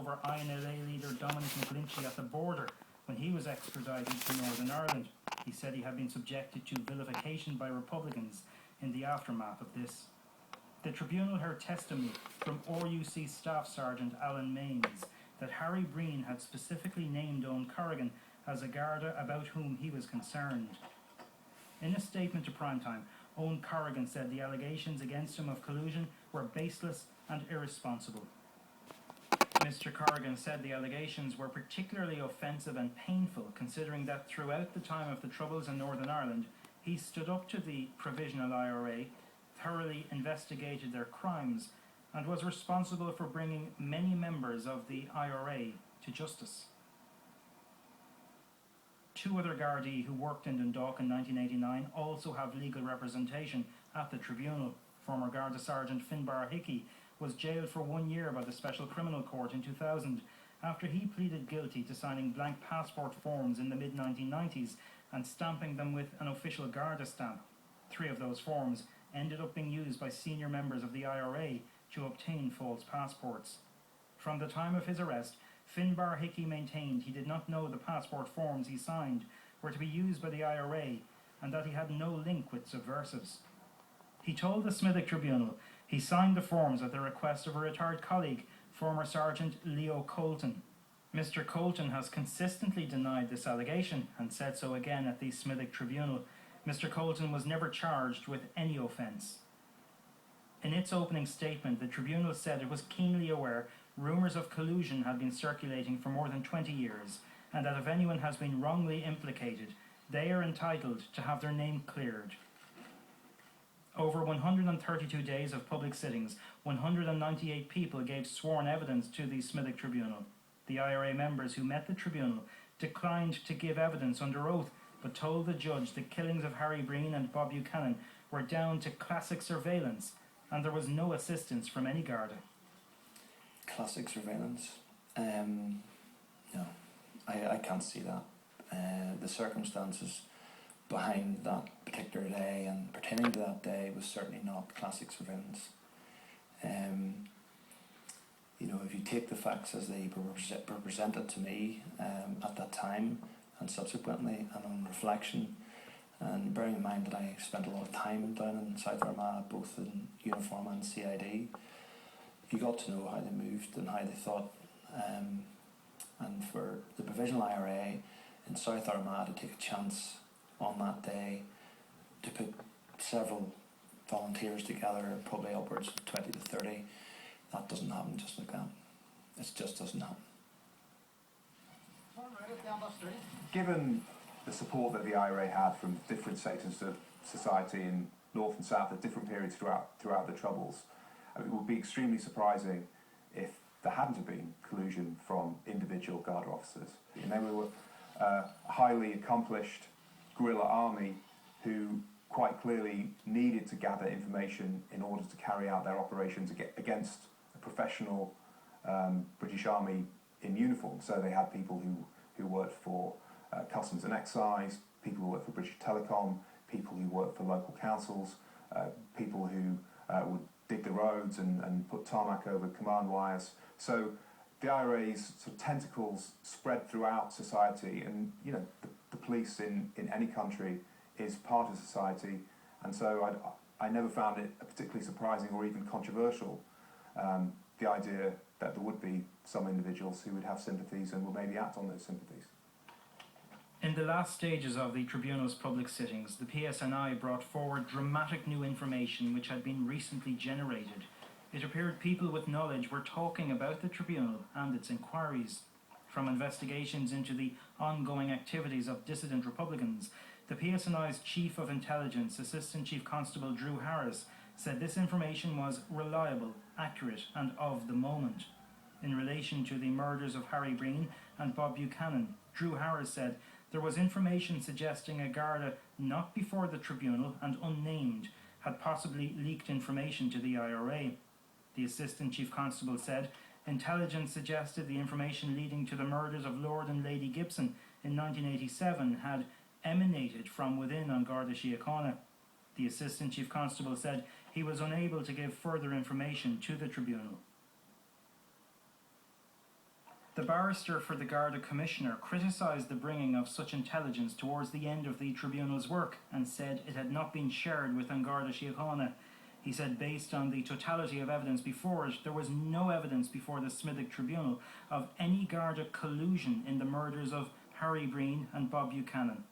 over INLA leader Dominic McGlinchey at the border when he was extradited to Northern Ireland. He said he had been subjected to vilification by Republicans in the aftermath of this. The tribunal heard testimony from RUC Staff Sergeant Alan Mains that Harry Breen had specifically named Owen Corrigan as a Garda about whom he was concerned. In a statement to Primetime, Owen Corrigan said the allegations against him of collusion were baseless and irresponsible. Mr. Corrigan said the allegations were particularly offensive and painful, considering that throughout the time of the Troubles in Northern Ireland, he stood up to the Provisional IRA, thoroughly investigated their crimes, and was responsible for bringing many members of the IRA to justice. Two other Gardaí who worked in Dundalk in 1989 also have legal representation at the tribunal. Former Garda Sergeant Finbar Hickey was jailed for 1 year by the Special Criminal Court in 2000 after he pleaded guilty to signing blank passport forms in the mid-1990s and stamping them with an official Garda stamp. 3 of those forms ended up being used by senior members of the IRA to obtain false passports. From the time of his arrest, Finbar Hickey maintained he did not know the passport forms he signed were to be used by the IRA and that he had no link with subversives. He told the Smithick Tribunal he signed the forms at the request of a retired colleague, former Sergeant Leo Colton. Mr. Colton has consistently denied this allegation and said so again at the Smithick Tribunal. Mr. Colton was never charged with any offence. In its opening statement, the tribunal said it was keenly aware rumours of collusion had been circulating for more than 20 years, and that if anyone has been wrongly implicated, they are entitled to have their name cleared. Over 132 days of public sittings, 198 people gave sworn evidence to the Smithick Tribunal. The IRA members who met the tribunal declined to give evidence under oath, but told the judge the killings of Harry Breen and Bob Buchanan were down to classic surveillance, and there was no assistance from any Garda. Classic surveillance? No, I can't see that. The circumstances behind that particular day and pertaining to that day was certainly not classic surveillance. If you take the facts as they were presented to me at that time and subsequently, and on reflection, and bearing in mind that I spent a lot of time down in South Armagh, both in uniform and CID, you got to know how they moved and how they thought. And for the Provisional IRA in South Armagh to take a chance on that day to put several volunteers together, probably upwards of 20 to 30, that doesn't happen just like that. It just doesn't happen. Given the support that the IRA had from different sectors of society in North and South at different periods throughout the Troubles, it would be extremely surprising if there hadn't been collusion from individual Garda officers. And they were a highly accomplished guerrilla army who quite clearly needed to gather information in order to carry out their operations against a professional British Army in uniform. So they had people who worked for Customs and Excise, people who worked for British Telecom, people who worked for local councils, people who would dig the roads and put tarmac over command wires. So the IRA's sort of tentacles spread throughout society, and the police in any country is part of society, and so I never found it particularly surprising or even controversial, the idea that there would be some individuals who would have sympathies and would maybe act on those sympathies. In the last stages of the tribunal's public sittings, the PSNI brought forward dramatic new information which had been recently generated. It appeared people with knowledge were talking about the tribunal and its inquiries. From investigations into the ongoing activities of dissident Republicans, the PSNI's Chief of Intelligence, Assistant Chief Constable Drew Harris, said this information was reliable, accurate and of the moment. In relation to the murders of Harry Breen and Bob Buchanan, Drew Harris said there was information suggesting a Garda not before the tribunal and unnamed had possibly leaked information to the IRA. The Assistant Chief Constable said intelligence suggested the information leading to the murders of Lord and Lady Gibson in 1987 had emanated from within An Garda Síochána. The Assistant Chief Constable said he was unable to give further information to the tribunal. The barrister for the Garda Commissioner criticised the bringing of such intelligence towards the end of the tribunal's work and said it had not been shared with An Garda Síochána. He said based on the totality of evidence before it, there was no evidence before the Smithwick Tribunal of any Garda collusion in the murders of Harry Breen and Bob Buchanan.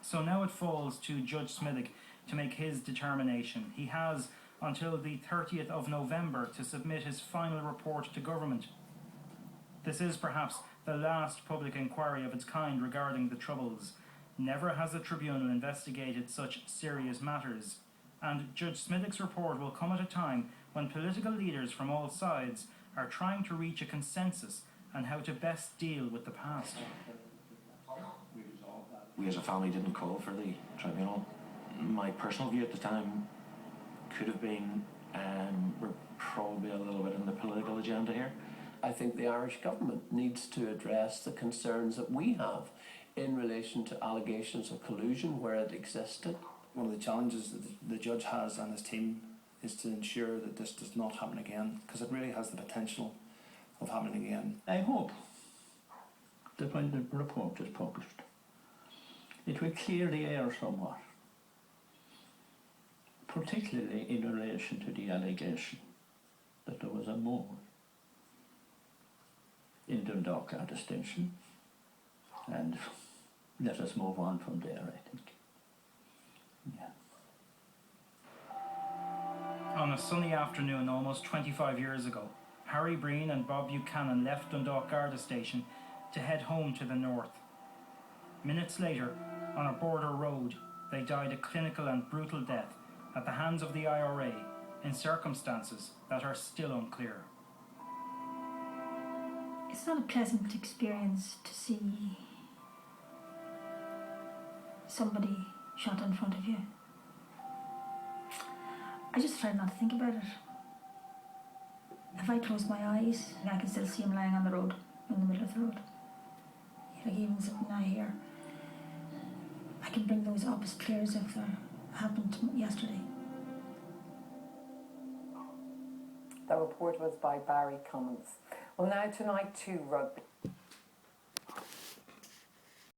So now it falls to Judge Smithwick to make his determination. He has until the 30th of November to submit his final report to government. This is perhaps the last public inquiry of its kind regarding the Troubles. Never has the tribunal investigated such serious matters, and Judge Smithwick's report will come at a time when political leaders from all sides are trying to reach a consensus on how to best deal with the past. We as a family didn't call for the tribunal. My personal view at the time could have been we're probably a little bit in the political agenda here. I think the Irish government needs to address the concerns that we have in relation to allegations of collusion where it existed. One of the challenges that the judge has and his team is to ensure that this does not happen again, because it really has the potential of happening again. I hope that when the report is published, it will clear the air somewhat, particularly in relation to the allegation that there was a mole in Dundalk Garda Station, and let us move on from there, I think. Yeah. On a sunny afternoon almost 25 years ago, Harry Breen and Bob Buchanan left Dundalk Garda Station to head home to the north. Minutes later, on a border road, they died a clinical and brutal death at the hands of the IRA in circumstances that are still unclear. It's not a pleasant experience to see somebody shot in front of you. I just try not to think about it. If I close my eyes, I can still see him lying on the road, in the middle of the road. Like even sitting now here, I can bring those up as clear as if they happened yesterday. The report was by Barry Cummins. Well, now tonight to rugby.